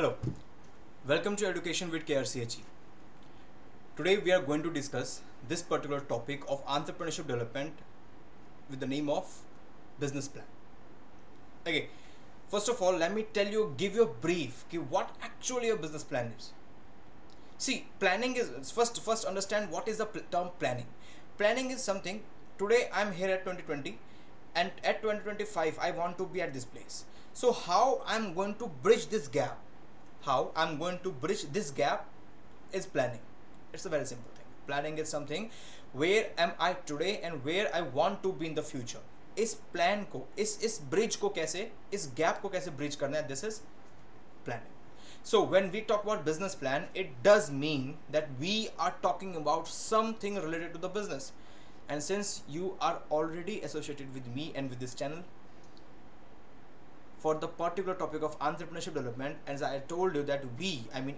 Hello, welcome to Education with KRCHE. Today we are going to discuss this particular topic of entrepreneurship development with the name of business plan. Okay, first of all, let me tell you, give you a brief, what actually a business plan is. See, planning is first understand what is the term planning. Planning is something. Today I am here at 2020, and at 2025 I want to be at this place. So how I am going to bridge this gap? How I'm going to bridge this gap is planning. It's a very simple thing. Planning is something where am I today and where I want to be in the future. इस plan को इस bridge को कैसे इस gap को कैसे bridge करना है, this is planning. So when we talk about business plan, it does mean that we are talking about something related to the business. And since you are already associated with me and with this channel for the particular topic of entrepreneurship development, as I told you that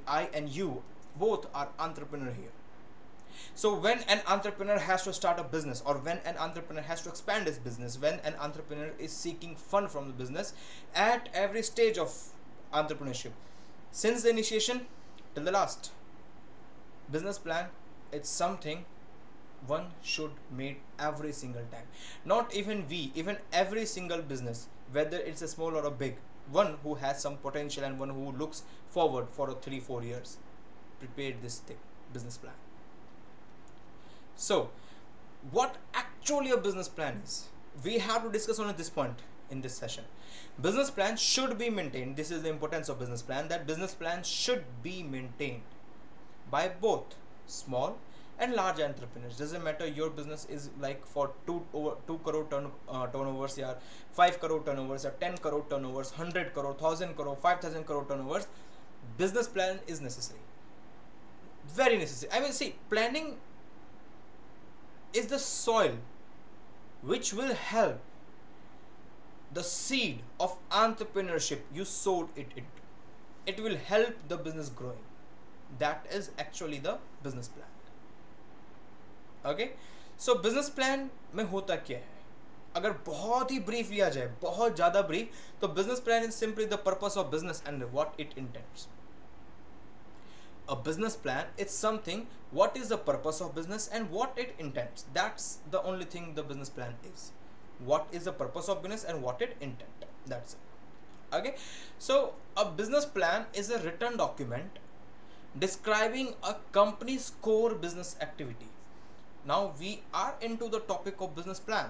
I and you both are entrepreneur here. So when an entrepreneur has to start a business, or when an entrepreneur has to expand his business, when an entrepreneur is seeking fund from the business, at every stage of entrepreneurship, since the initiation till the last, business plan, it's something one should make every single time. Not even even every single business, whether it's a small or a big one, who has some potential and one who looks forward for a 3-4 years, prepare this thing, business plan. So what actually a business plan is, we have to discuss on this point in this session. Business plan should be maintained. This is the importance of business plan, that business plan should be maintained by both small and large entrepreneurs. Doesn't matter your business is like for 2 crore turnovers, or 5 crore turnovers, or 10 crore turnovers, 100 crore, 1000 crore, 5000 crore turnovers, business plan is necessary, very necessary. I mean, see, planning is the soil which will help the seed of entrepreneurship you sowed it into. It will help the business growing. That is actually the business plan. Okay, so business plan में होता क्या है? अगर बहुत ही brief लिया जाए, बहुत ज़्यादा brief, तो business plan is simply the purpose of business and what it intends. A business plan is something, what is the purpose of business and what it intends. That's the only thing the business plan is. What is the purpose of business and what it intends. That's it. Okay, so a business plan is a written document describing a company's core business activity. Now we are into the topic of business plan.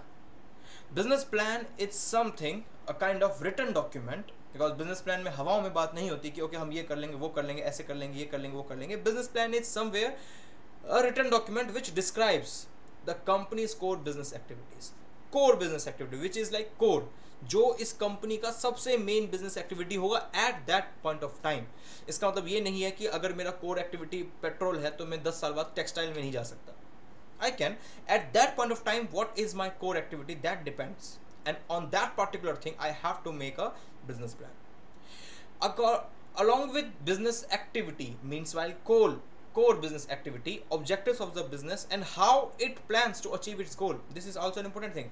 Business plan is something, a kind of written document, because business plan में हवाओं में बात नहीं होती कि okay हम ये कर लेंगे, वो कर लेंगे, ऐसे कर लेंगे, ये कर लेंगे, वो कर लेंगे. Business plan is somewhere a written document which describes the company's core business activities. Core business activity, which is like core, जो इस कंपनी का सबसे मेन बिजनेस एक्टिविटी होगा eight that point of time. इसका मतलब ये नहीं है कि अगर मेरा कोर एक्टिविटी पेट्रोल है तो मैं 10 साल बाद टेक्सटाइल में नहीं जा सकता. I can, at that point of time, what is my core activity, that depends, and on that particular thing I have to make a business plan. Along with business activity, means while core business activity, objectives of the business and how it plans to achieve its goal. This is also an important thing.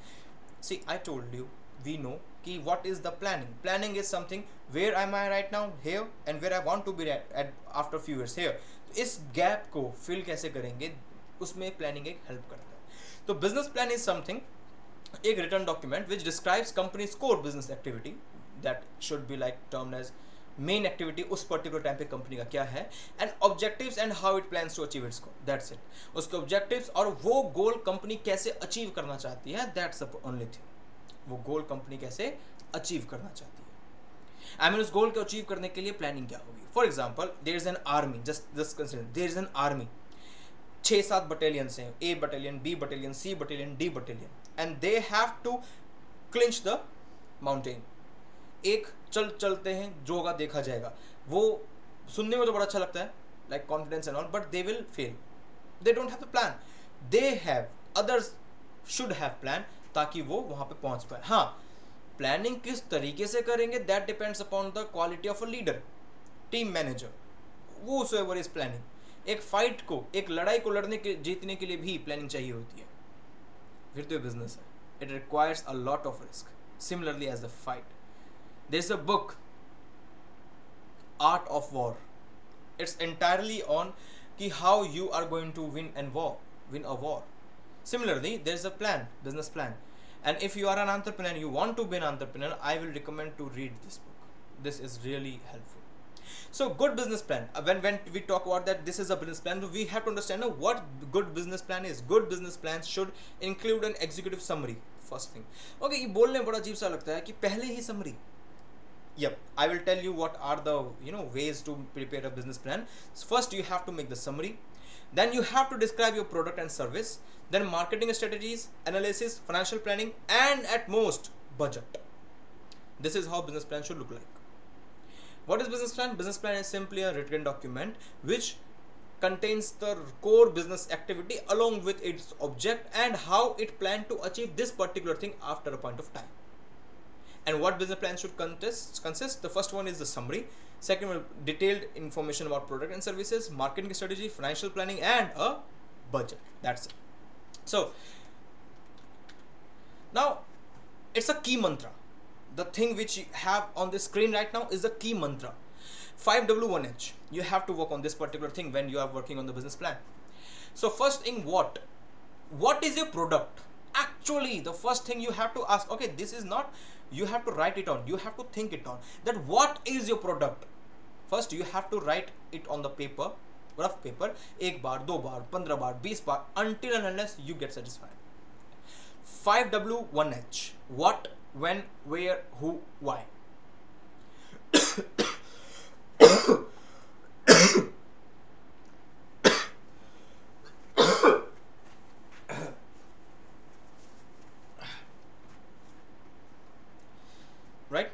See, I told you, we know कि what is the planning. Planning is something, where am I right now, here, and where I want to be at after few years, here. इस gap को fill कैसे करेंगे, उसमें planning एक help करता है. तो बिजनेस प्लान इज समथिंग, एक written document which describes company's core business activity, that should be like termed as main activity उस पर्टिकुलर टाइम पे कंपनी का क्या है, and objectives and how it plans to achieve its goal. That's it. उसके objectives और वो गोल company कैसे achieve करना चाहती है, दैट्स द ओनली थिंग. वो गोल कंपनी कैसे अचीव करना चाहती है. आई मीन उस गोल को अचीव करने के लिए प्लानिंग क्या होगी. For example, there is an army, just consider there is an army. 6-7 battalions हैं, A battalion, B battalion, C battalion, D battalion, and they have to clinch the mountain. एक चलते हैं, जो होगा देखा जाएगा. वो सुनने में तो बड़ा अच्छा लगता है, like confidence and all, but they will fail. They don't have the plan. They have, others should have plan, ताकि वो वहाँ पे पहुँच पाए. हाँ, प्लानिंग किस तरीके से करेंगे, that depends upon the quality of a leader, team manager, whosoever is planning. एक फाइट को, एक लड़ाई को लड़ने के जीतने के लिए भी प्लानिंग चाहिए होती है. फिर तो ये बिजनेस है. It requires a lot of risk, similarly as the fight. There is a book, art of war. It's entirely on ki how you are going to win a war. Similarly, there's a plan, business plan. And if you are an entrepreneur, you want to be an entrepreneur, I will recommend to read this book. This is really helpful. So good business plan. When we talk about that this is a business plan, we have to understand what good business plan is. Good business plans should include an executive summary. First thing. Okay, ये बोलने में बड़ा अजीब सा लगता है कि पहले ही summary. Yep, I will tell you what are the ways to prepare a business plan. So first you have to make the summary. Then you have to describe your product and service. Then marketing strategies, analysis, financial planning, and at most budget. This is how business plan should look like. What is business plan? Business plan is simply a written document which contains the core business activity along with its object and how it planned to achieve this particular thing after a point of time. And what business plan should consist? The first one is the summary. Second one, detailed information about product and services, marketing strategy, financial planning, and a budget. That's it. So now it's a key mantra. The thing which you have on the screen right now is the key mantra. 5W1H. You have to work on this particular thing when you are working on the business plan. So first thing, what is your product? Actually, the first thing you have to ask, okay, this is not, you have to write it on, you have to think it on, that what is your product? First you have to write it on the paper, rough paper, एक बार, दो बार, 15 बार, 20 बार, until and unless you get satisfied. 5W1H. What, when, where, who, why. Right?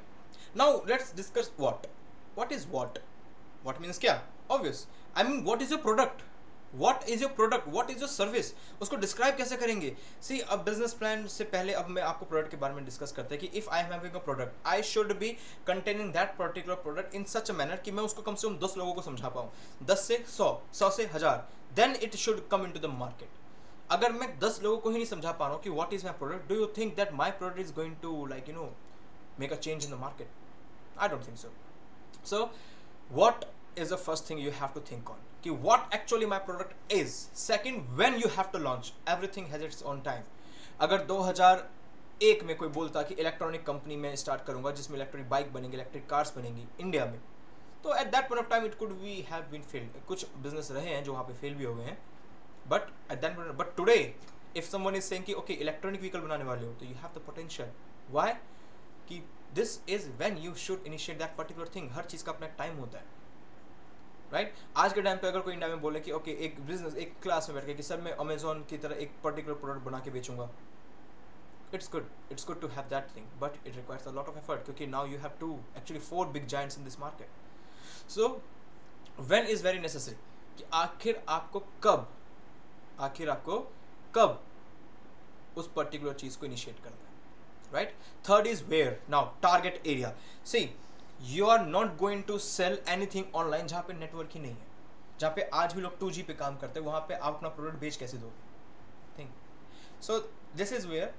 Now let's discuss what. What is what? What means क्या? Obvious. I mean, what is your product? What is your product? What is your service? उसको describe कैसे करेंगे? See, अब business plan से पहले अब मैं आपको product के बारे में discuss करते हैं कि if I am having a product, I should be containing that particular product in such a manner कि मैं उसको कम से कम 10 लोगों को समझा पाऊँ, 10 से 100, 100 से 1000, then it should come into the market. अगर मैं 10 लोगों को ही नहीं समझा पा रहा हूँ कि what is my product, do you think that my product is going to make a change in the market? I don't think so. So what is the first thing you have to think on? कि what actually my product is. Second, when you have to launch. Everything has its own time. अगर 2001 में कोई बोलता कि electronic company में start करूंगा जिसमें electric bike बनेंगी, इलेक्ट्रिक कार्स बनेंगी इंडिया में, तो at that point of time it could be have been failed. कुछ बिजनेस रहे हैं जो वहाँ पे फेल भी हो गए हैं, but at that point, but today if someone is saying कि ओके इलेक्ट्रॉनिक व्हीकल बनाने वाले हो, तो you have the potential. Why? कि this is when you should initiate that particular thing. हर चीज़ का अपना टाइम होता है, राइट? आज के टाइम पे अगर कोई इंडिया में बोले कि ओके एक बिजनेस एक क्लास में बैठ के कि सर मैं अमेजोन की तरह एक पर्टिकुलर प्रोडक्ट बना के बेचूंगा, it's good to have that thing, but it requires a lot of effort क्योंकि now you have to actually 4 big giants in this market. So when is very necessary कि आखिर आपको कब उस पर्टिकुलर चीज को इनिशिएट करना है, right? Third is where. Now target area. See, you are not going to sell anything online जहाँ पे नेटवर्क ही नहीं है, जहाँ पे आज भी लोग 2G पे काम करते हैं, वहाँ पे आप अपना प्रोडक्ट बेच कैसे दोगे? Think. So this is where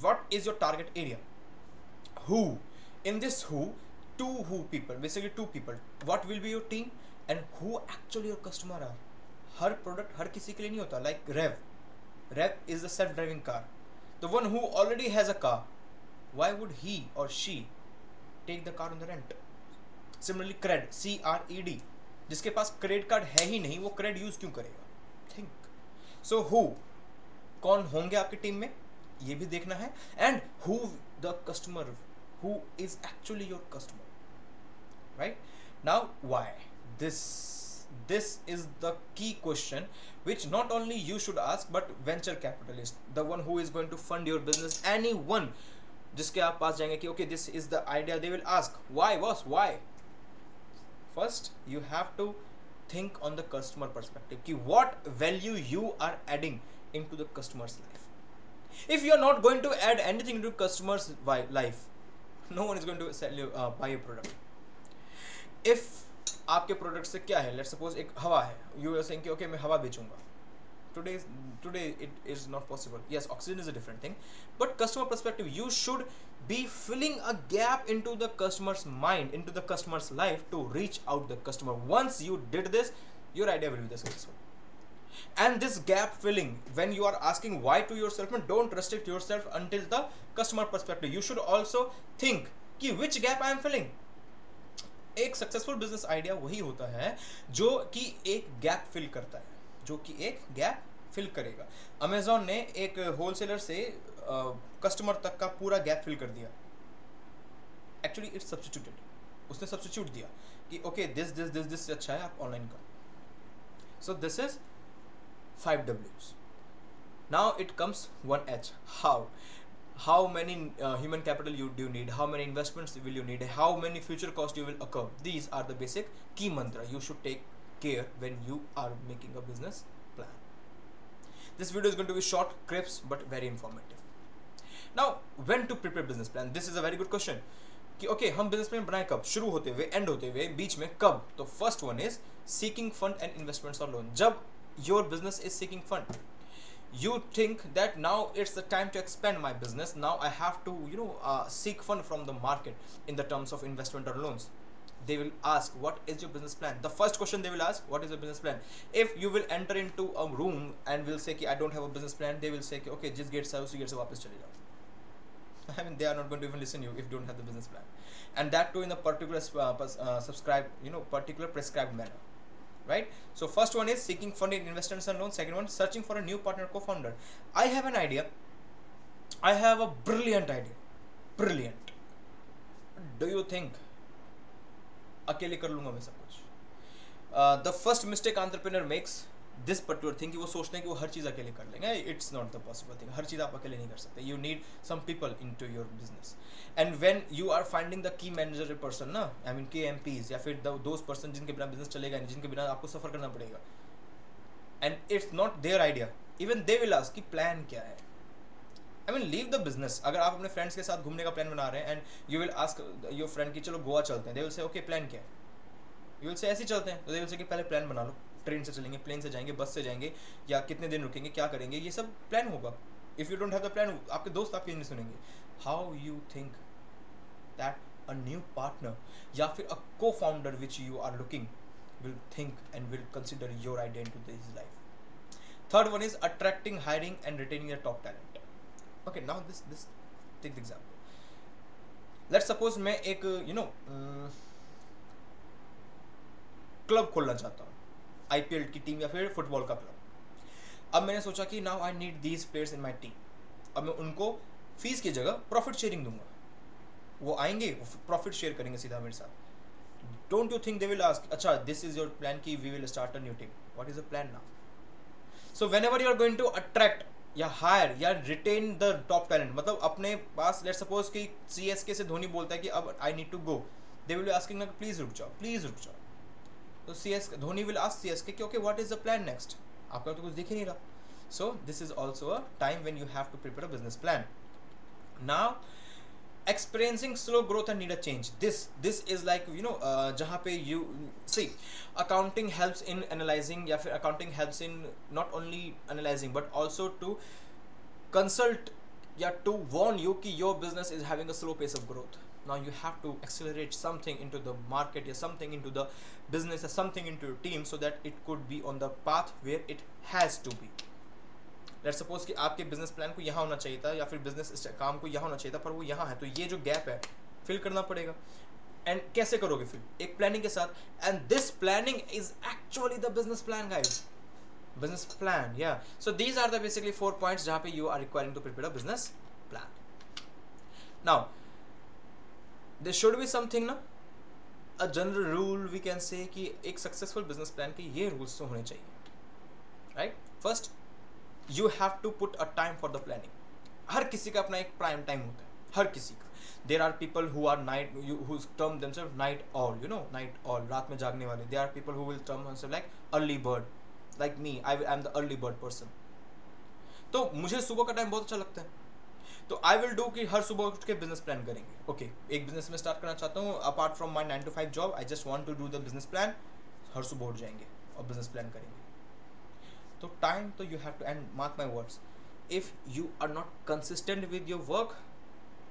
what is your target area? Who? In this who, two people, basically 2 people. What will be your team and who actually your customer are? हर प्रोडक्ट हर किसी के लिए नहीं होता. Like Rev is the self-driving car. The one who already has a car, why would he or she take the car on the rent? Similarly, Cred, CRED, जिसके पास credit card है ही नहीं, वो क्रेड यूज क्यों करेगा? Think. So who? कौन होंगे आपकी team में, ये भी देखना है. And who the customer, who is actually your customer, right? Now why? This is the key question which not only you should ask but venture capitalist, the one who is going to fund your business, anyone जिसके आप पास जाएंगे कि okay this is the idea, they will ask why boss, why? First you have to think on the customer perspective कि what value you are adding into the customer's life. If you are not going to add anything into customer's life, no one is going to sell you buy your product. If आपके product से क्या है, let's suppose एक हवा है, you are saying कि okay मैं हवा बेचूंगा, today it is not possible. Yes, oxygen is a different thing, but customer perspective, you should be filling a gap into the customer's mind, into the customer's life, to reach out the customer. Once you did this, your idea will be successful. And this gap filling, when you are asking why to yourself, and don't restrict yourself until the customer perspective. You should also think कि which gap I am filling. एक successful business idea वही होता है जो कि एक gap fill करता है, जो कि एक गैप फिल करेगा. अमेजॉन ने एक होलसेलर से कस्टमर तक का पूरा गैप फिल कर दिया. एक्चुअली इट्स सब्स्टिट्यूटेड, उसने सब्स्टिट्यूट दिया कि ओके दिस अच्छा है, आप ऑनलाइन कर. सो this is 5 W's. Now it comes 1 H. How many human capital do you need? How many investments will you need? How many future costs you will occur? These are the basic key mantra you should take care when you are making a business plan. This video is going to be short, crisp, but very informative. Now, when to prepare business plan? This is a very good question. कि okay, हम business plan बनाए कब? शुरू होते हुए, end होते हुए, बीच में कब? तो first one is seeking fund and investments or loan. जब your business is seeking fund, you think that now it's the time to expand my business. Now I have to seek fund from the market in the terms of investment or loans. They will ask, what is your business plan? The first question they will ask, what is your business plan? If you will enter into a room and will say कि I don't have a business plan, they will say कि okay, जिस gate से उसी gate से वापस चले जाओ. I mean, they are not going to even listen you if you don't have the business plan, and that too in a particular particular prescribed manner. Right? So first one is seeking funding, investments and loans. Second one, searching for a new partner, co-founder. I have an idea. I have a brilliant idea. Brilliant. Do you think अकेले कर लूँगा मैं सब कुछ? The first mistake entrepreneur makes this particular thing कि वो सोचते हैं कि वो हर चीज़ अकेले कर लेंगे. It's not the possible thing. हर चीज़ आप अकेले नहीं कर सकते. You need some people into your business. And when you are finding the key manager person ना, I mean KMPs या फिर those person जिनके बिना business चलेगा नहीं, जिनके बिना आपको सफ़र करना पड़ेगा. And it's not their idea. Even they will ask कि plan क्या है. I mean, leave the business. अगर आप अपने friends के साथ घूमने का plan बना रहे हैं and you will ask your friend कि चलो गोवा चलते हैं, they will say okay plan क्या है. You will say ऐसे ही चलते हैं, तो they will say कि पहले plan बना लो. ट्रेन से चलेंगे, प्लेन से जाएंगे, बस से जाएंगे, या कितने दिन रुकेंगे, क्या करेंगे, ये सब प्लान होगा. If you don't have the plan, आपके दोस्त आपकी नहीं सुनेंगे. How you think that a new partner या फिर a co founder which you are looking will think and will consider your idea into this life. Third one is attracting, hiring and retaining the top talent. Okay, now this take the example. Let's suppose मैं एक club खोलना चाहता हूँ, IPL की team या फिर football का club. अब मैंने सोचा कि now I need these players in my team. अब मैं उनको फीस की जगह प्रॉफिट शेयरिंग दूंगा. वो आएंगे, प्रॉफिट शेयर करेंगे सीधा मेरे साथ. Don't you think they will ask, अच्छा दिस इज योर प्लान कि we will start a new team, what is the plan now? So whenever you are going to attract या hire या retain the top talent, मतलब अपने पास let's suppose कि CSK से धोनी बोलता है कि अब I need to go, they will be asking ना प्लीज रुक जाओ, प्लीज रुक जाओ. तो धोनी विल आस्क CSK कि okay what is the plan next. आपका तो कुछ दिख ही नहीं रहा. So this is also a time when you have to prepare a business plan. Now experiencing slow growth and need a change. This is like जहाँ पे you see accounting helps in analyzing, या फिर accounting helps in not only analyzing but also to consult या to warn you कि your business is having a slow pace of growth. Now you have to accelerate something into the market, or something into the business, or something into your team, so that it could be on the path where it has to be. Let's suppose कि आपके business plan को यहाँ होना चाहिए था, या फिर business काम को यहाँ होना चाहिए था, पर वो यहाँ है. तो ये जो गैप है फिल करना पड़ेगा. एंड कैसे करोगे फिर? एक प्लानिंग के साथ. And this planning is actually the business plan guys. Business plan, yeah. So these are the basically 4 points जहाँ पे you are requiring to prepare a business plan. Now there should be something ना, a general rule we can say कि एक successful business plan के ये rules तो होने चाहिए. Right? First, you have to put a time for the planning. हर किसी का अपना एक प्राइम टाइम होता है, हर किसी का. There are people who are night, who term themselves night owl, night owl, रात में जागने वाले. There are people who will term themselves like early bird, like me. I am the early bird person. तो मुझे सुबह का time बहुत अच्छा लगता है, तो आई विल डू कि हर सुबह उठ के बिजनेस प्लान करेंगे. ओके, एक बिजनेस में स्टार्ट करना चाहता हूँ apart from my 9 to 5 job. I just want to do the business plan. हर सुबह उठ जाएंगे और बिजनेस प्लान करेंगे. तो टाइम तो you have to, and mark my words, if you are not consistent with your work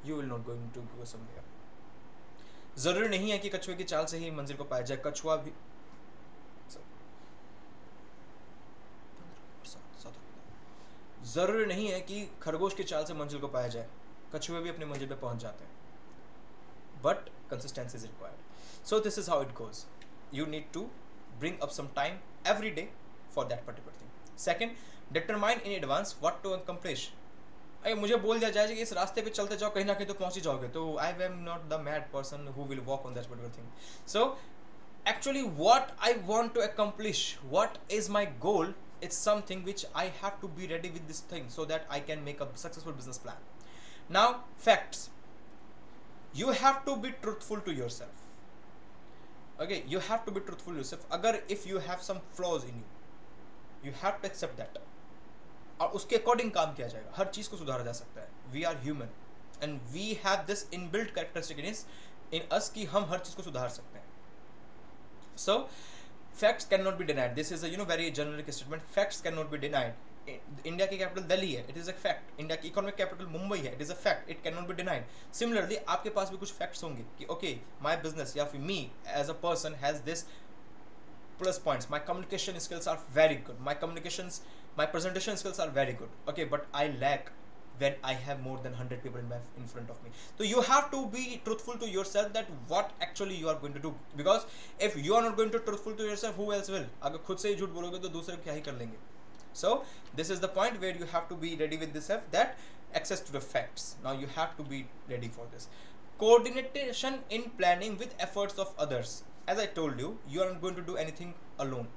you will not going to go somewhere. जरूरी नहीं है कि कछुए की चाल से ही मंजिल को पाया जाए. कछुआ भी जरूरी नहीं है कि खरगोश की चाल से मंजिल को पाया जाए. कछुए भी अपनी मंजिल पे पहुंच जाते हैं. But consistency is required. So this is how it goes. You need to bring up some time every day for that particular thing. Second, determine in advance what to accomplish. अगर मुझे बोल दिया जाए कि इस रास्ते पे चलते जाओ कहीं ना कहीं तो पहुंच ही जाओगे, तो I am not the mad person who will walk on that particular thing. So actually what I want to accomplish, what is my goal, it's something which I have to be ready with this thing so that I can make a successful business plan. Now facts. You have to be truthful to yourself. Okay, you have to be truthful yourself. अगर if you have some flaws in you have to accept that. और उसके according काम किया जाएगा. हर चीज को सुधारा जा सकता है. We are human and we have this inbuilt characteristic in us कि हम हर चीज को सुधार सकते हैं. So facts cannot be denied. This is a very generic statement. Facts cannot be denied. India की कैपिटल दिल्ली है, it is a fact. India की इकोनॉमिक कैपिटल मुंबई है, it is a fact. It can not be denied. Similarly आपके पास भी कुछ facts होंगे कि okay my business या फिर me as a person has this plus points. My communication skills are very good, my presentation skills are very good. Okay, but I lack when I have more than 100 people in front of me. So you have to be truthful to yourself that what actually you are going to do, because if you are not going to truthful to yourself, who else will? अगर खुद से ही झूठ बोलोगे तो दूसरे क्या ही कर लेंगे. So this is the point where you have to be ready with this, that access to the facts. Now you have to be ready for this. Coordination in planning with efforts of others. As I told you, you are not going to do anything alone.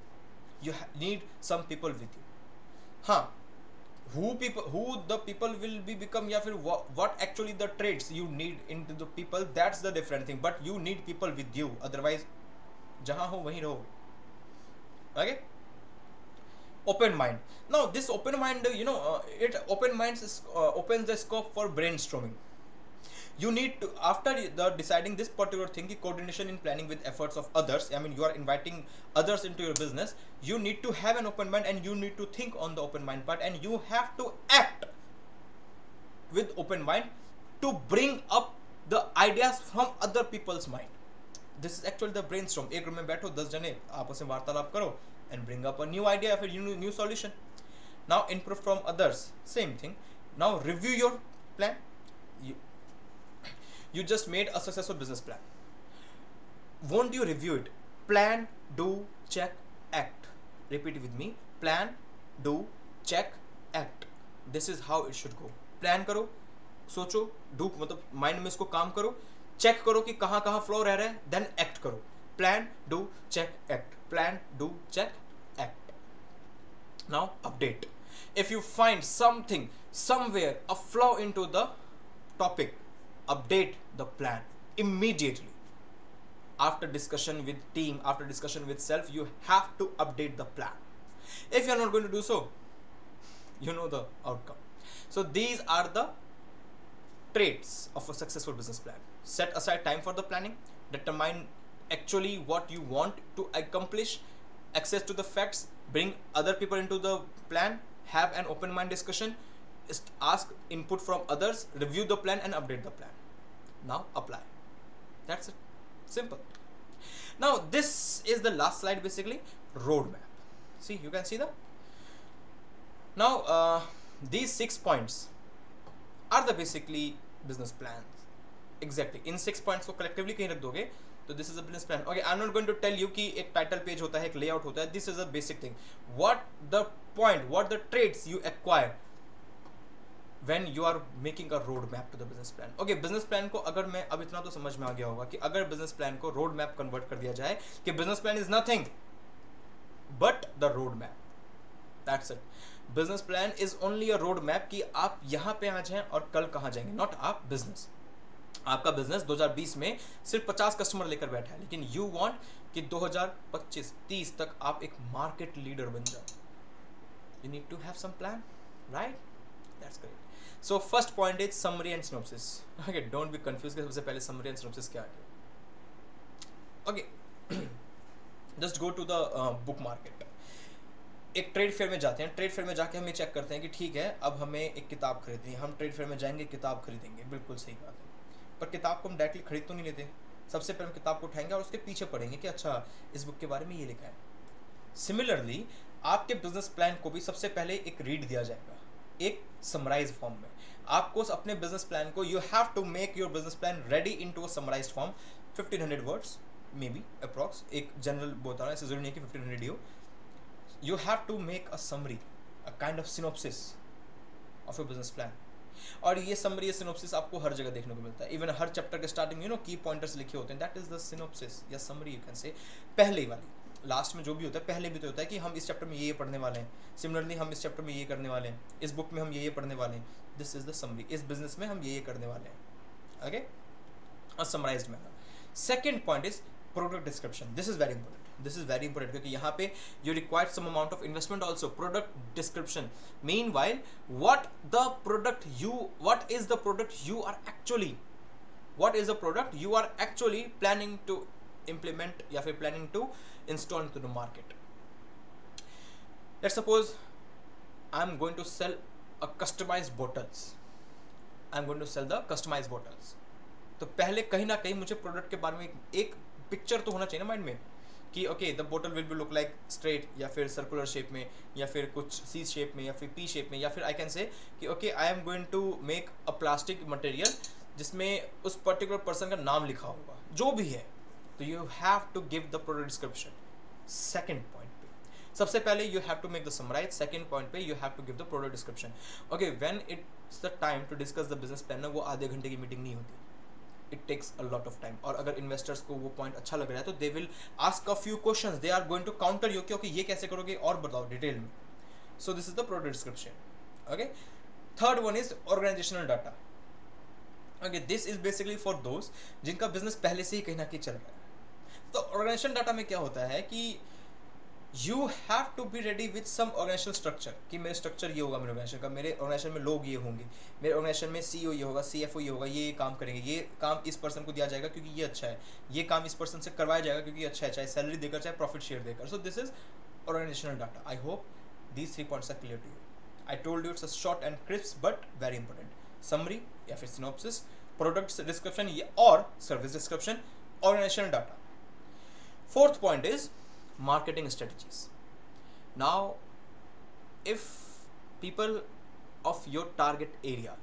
You need some people with you. हाँ, who the people will be become, या फिर what actually the traits you need into the people, that's the different thing. But you need people with you, otherwise जहाँ हो वहीं रहोगे. Okay? Open mind. Now this open mind, it open minds opens the scope for brainstorming. You need to, after deciding this particular thing, coordination in planning with efforts of others, I mean you are inviting others into your business, you need to have an open mind and you need to think on the open mind part, and you have to act with open mind to bring up the ideas from other people's mind. This is actually the brainstorm. एक room में बैठो 10 जने आपस में वार्तालाप करो and bring up a new idea or a new solution. Now input from others, same thing. Now review your plan. You just made a successful business plan. Won't you review it? Plan, do, check, act. Repeat it with me. Plan, do, check, act. This is how it should go. Plan करो, सोचो, do मतलब mind में इसको काम करो, check करो कि कहाँ कहाँ flow रह रहा है, then act करो. Plan, do, check, act. Plan, do, check, act. Now update. If you find something somewhere a flaw into the topic, update the plan immediately. After discussion with team, after discussion with self, you have to update the plan. If you are not going to do so, you know the outcome. So these are the traits of a successful business plan. Set aside time for the planning. Determine actually what you want to accomplish. Access to the facts. Bring other people into the plan. Have an open mind discussion. Ask input from others. Review the plan and update the plan. Now apply. That's it. Simple. Now this is the last slide, basically roadmap. See, you can see the now these 6 points are the basically business plans. Exactly. In 6 points को collectively कहीं रख दोगे तो this is a business plan. Okay, I'm not going to tell you कि एक title page होता है, एक layout होता है. This is a basic thing. What the point, what the traits you acquire when you are making a road map to the business plan. Okay, business plan को अगर मैं अब इतना तो समझ में आ गया होगा कि अगर business plan को road map convert कर दिया जाए कि business plan is nothing but the road map. That's it. Business plan is only a road map कि आप यहाँ पे आ जाएं और कल कहाँ जाएंगे. Not आप business. आपका बिजनेस 2020 में सिर्फ 50 कस्टमर लेकर बैठा है, लेकिन यू वांट कि 2025-30 तक आप एक मार्केट लीडर बन जाओ. You need to have some plan, right? That's great. So first point is summary and synopsis. Okay, don't be confuse कि सबसे पहले समरी एंड सिनॉप्सिस क्या है. Okay, just go to the book market. एक trade fair में जाते हैं, trade fair में जाके हम ये चेक करते हैं कि ठीक है अब हमें एक किताब खरीदनी है, हम ट्रेड फेयर में जाएंगे किताब खरीदेंगे, बिल्कुल सही बात है, पर किताब को हम डायरेक्टली खरीद तो नहीं लेते, सबसे पहले हम किताब को उठाएंगे और उसके पीछे पढ़ेंगे कि अच्छा इस बुक के बारे में ये लिखा है। सिमिलरली आपके बिजनेस प्लान को भी सबसे पहले एक रीड दिया जाएगा, एक समराइज फॉर्म में। आपको अपने बिजनेस प्लान को, you have to make your business plan ready into a summarised form, 1500 words may be approx, एक जनरल बोलता हूँ, ऐसे जरूरी नहीं कि 1500 ही हो। You have to make a summary, a kind of synopsis of your business plan. और ये summary या synopsis आपको हर जगह देखने को मिलता है, इवन हर चैप्टर के स्टार्टिंग में की पॉइंटर्स लिखे होते हैं, दैट इज द synopsis या summary you can say। पहले वाली, लास्ट में जो भी होता है, पहले भी तो होता है कि हम इस चैप्टर में ये पढ़ने वाले हैं, सिमिलरली हम इस चैप्टर में ये करने वाले हैं, इस बुक में हम ये पढ़ने वाले हैं, दिस इज द समरी, इस बिजनेस में हम ये करने वाले हैं, okay, a summarised manner. Second point is product description. This is very important, this is very important, क्योंकि यहाँ पे you required some amount of investment also. Product description, meanwhile what is the product you are actually planning to implement या फिर planning to install into the market। Let's suppose I'm going to sell a customized bottles, I'm going to sell the customized bottles। तो पहले कहीं ना कहीं मुझे product के बारे में एक पिक्चर तो होना चाहिए ना माइंड में कि ओके द बोतल will be look like straight या फिर सर्कुलर शेप में या फिर कुछ सी शेप में या फिर पी शेप में, या फिर आई कैन से कि okay I am going to make a plastic material जिसमें उस पर्टिकुलर पर्सन का नाम लिखा होगा, जो भी है। तो you have to give the product description. Second point पे सबसे पहले you have to make the summarise, second point पे you have to give the product description. Okay, when it's the time to discuss the business plan, वो आधे घंटे की meeting नहीं होती, it takes a lot of time। और अगर investors को वो पॉइंट अच्छा लग रहा है तो they will ask a few questions, they are going to counter you कि ओके ये कैसे करोगे और बताओ डिटेल में। So this is the product description. Okay, third one is organisational data. Okay, this is basically for दोस्त जिनका business पहले से ही कहीं ना कहीं चल रहा है। तो ऑर्गेनाइजेशन डाटा में क्या होता है कि you have to be ready with some organisational structure, कि मेरे स्ट्रक्चर ये होगा मेरे ऑर्गेनाइजेशन का, मेरे ऑर्गेनाइजेशन में लोग ये होंगे, मेरे ऑर्गेनाइजेशन में सीईओ ये होगा, सीएफओ ये होगा, ये काम करेंगे, ये काम इस पर्सन को दिया जाएगा क्योंकि ये अच्छा है, ये काम इस पर्सन से करवाया जाएगा क्योंकि अच्छा है, चाहे सैलरी देकर चाहे प्रॉफिट शेयर देकर। So this is organisational data. I hope these 3 points are clear to you. I told you it's a short and crisp but very important. Summary या फिर सिनॉप्सिस, प्रोडक्ट डिस्क्रिप्शन और service description, organisational data. Fourth point is marketing strategies। Now if people of your target area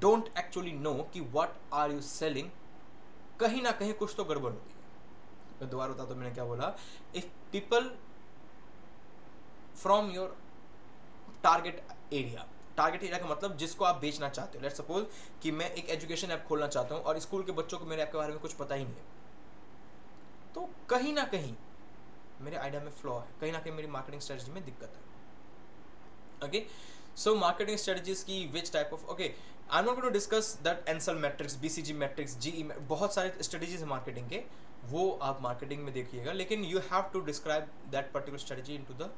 don't actually know कि what are you selling, कहीं ना कहीं कुछ तो गड़बड़ होती है। मैं दोबारा बताता हूँ मैंने क्या बोला। if people from your target area, target area का मतलब जिसको आप बेचना चाहते हो। लेट्स सपोज कि मैं एक एजुकेशन ऐप खोलना चाहता हूँ और स्कूल के बच्चों को मेरे ऐप के बारे में कुछ पता ही नहीं है, तो कहीं ना कहीं मेरे आइडिया में फ्लॉ है, कहीं ना कहीं मेरी मार्केटिंग स्ट्रेटजी में दिक्कत है। ओके, सो मार्केटिंग स्ट्रेटजीज की which type of, okay I am not going to discuss that Ansoff matrix, BCG matrix, GE, बहुत सारे स्ट्रेटजीज है मार्केटिंग के, वो आप मार्केटिंग में देखिएगा, लेकिन you have to describe that particular strategy into the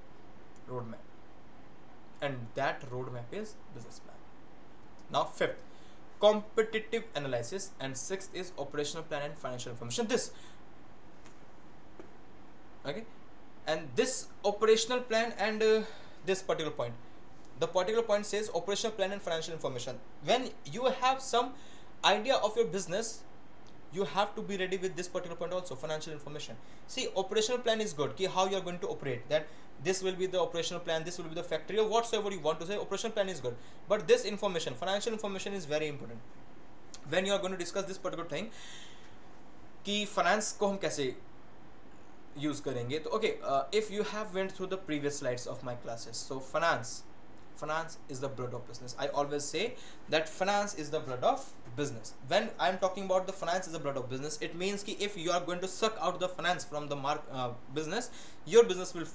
road map, and that road map is business plan. Now fifth, competitive analysis, and sixth is operational plan and financial information. This okay, and this operational plan and this particular point, the particular point says operational plan and financial information. When you have some idea of your business, you have to be ready with this particular point also, financial information. See, operational plan is good, ki how you are going to operate, that this will be the operational plan, this will be the factory, or whatsoever you want to say, operational plan is good, but this information, financial information is very important when you are going to discuss this particular thing कि finance को हम कैसे use करेंगे। तो okay, if you have went through the previous slides of my classes, so finance is the blood of business. I always say that finance is the blood of business. When I am talking about the finance is the blood of business, it means कि if you are going to suck out the finance from the business, your business will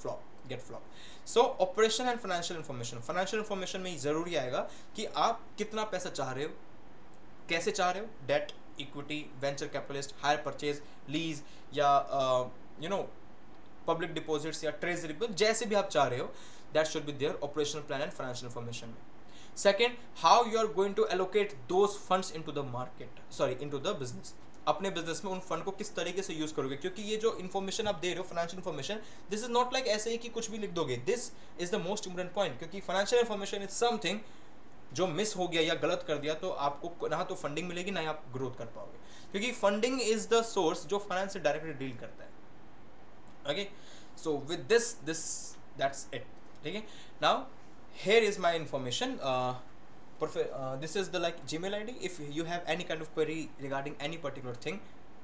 get flop. So operation and financial information में ज़रूरी आएगा कि आप कितना पैसा चाह रहे हो, कैसे चाह रहे हो, debt, equity, venture capitalist, hire purchase, lease, या पब्लिक डिपॉजिट्स या ट्रेजरी बिल, जैसे भी आप चाह रहे हो, that should be there operational plan and financial information में। Second, how you are going to allocate those funds into the market, sorry into the business. अपने बिजनेस में उन फंड को किस तरीके से यूज करोगे, क्योंकि ये जो इन्फॉर्मेशन आप दे रहे हो financial information, this is not like ऐसे ही कि कुछ भी लिख दोगे, this is the most important point, क्योंकि फाइनेंशियल इन्फॉर्मेशन इज समथिंग जो मिस हो गया या गलत कर दिया तो आपको ना तो फंडिंग मिलेगी ना ही आप ग्रोथ कर पाओगे, क्योंकि फंडिंग इज द सोर्स जो फाइनेंस से डायरेक्टली डील करता है। Okay, so with this that's it. ठीक है, now here is my information. This is the like Gmail ID. If you have any kind of query regarding any particular thing,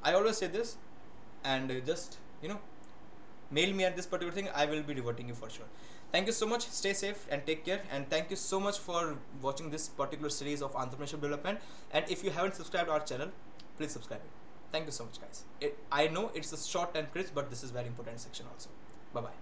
I always say this, and just mail me at this particular thing. I will be reverting you for sure. Thank you so much. Stay safe and take care. And thank you so much for watching this particular series of entrepreneurship development. And if you haven't subscribed our channel, please subscribe it. Thank you so much, guys. I know it's a short and crisp, but this is very important section also. Bye bye.